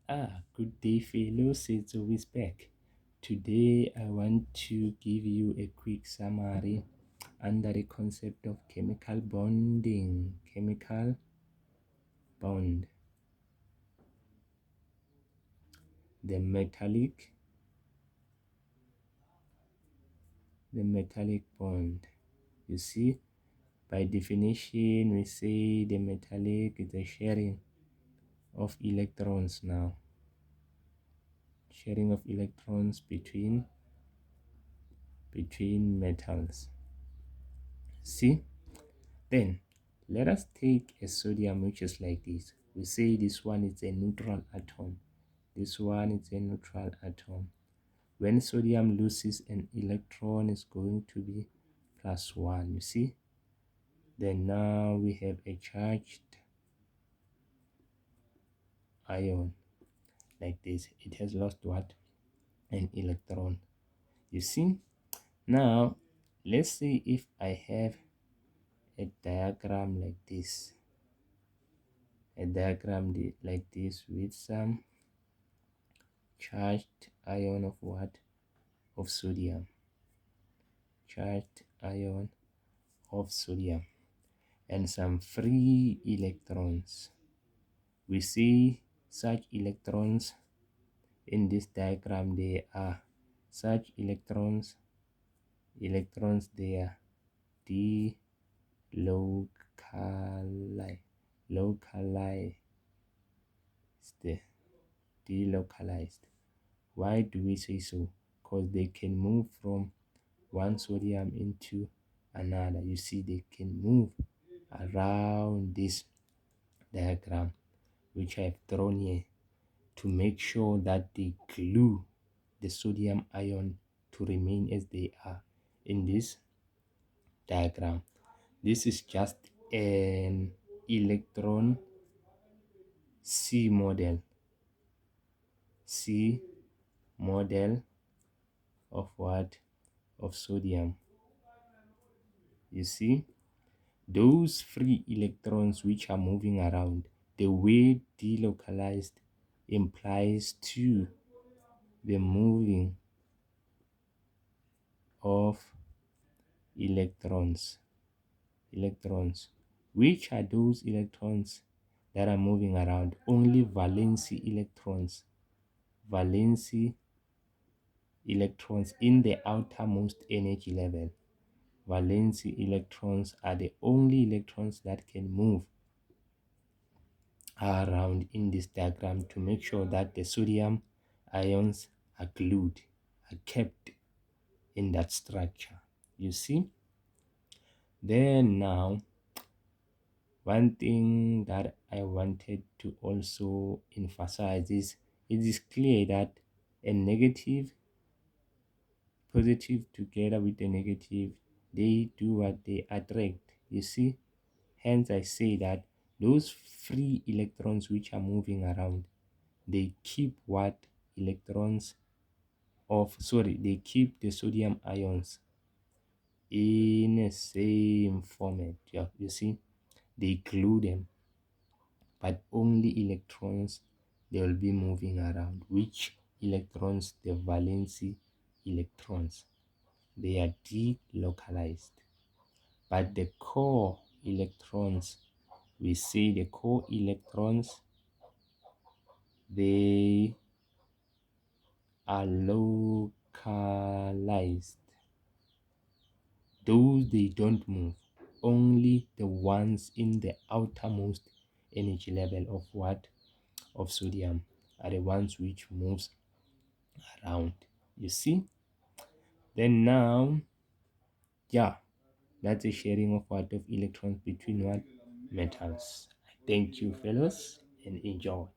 Good day, fellows. It's always back. Today, I want to give you a quick summary under the concept of chemical bonding. Chemical bond. The metallic bond. You see, by definition, we say the metallic is the sharing of electrons now. Sharing of electrons between metals. See? Then let us take a sodium which is like this. We say this one is a neutral atom. This one is a neutral atom. When sodium loses an electron, it's going to be +1. You see? Then now we have a charged ion like this. It has lost what? An electron. You see? Now let's see if I have a diagram like this. A diagram like this with some charged ion of what? Of sodium. Charged ion of sodium and some free electrons. We see such electrons in this diagram. There are such electrons there delocalized. Why do we say so? Because they can move from one sodium into another. You see, they can move around this diagram which I have drawn here to make sure that they glue the sodium ion to remain as they are in this diagram. This is just an electron C model of what? Of sodium. You see, those free electrons which are moving around, the way delocalized implies to the moving of electrons. Which are those electrons that are moving around? Only valency electrons in the outermost energy level. Valency electrons are the only electrons that can move around in this diagram to make sure that the sodium ions are glued, are kept in that structure. You see? Then now, one thing that I wanted to also emphasize is it is clear that a negative, positive together with the negative, they do what? They attract. You see? Hence I say that those free electrons which are moving around, they keep what? They keep the sodium ions in the same format. Yeah, you see? They glue them, but only electrons they will be moving around. Which electrons? The valency electrons. They are delocalized. But the core electrons, we say the core electrons, they are localized. Those they don't move. Only the ones in the outermost energy level of what? Of sodium are the ones which moves around. You see? Then now, yeah, that's a sharing of what? Of electrons between what? Metals. Thank you, fellows, and enjoy.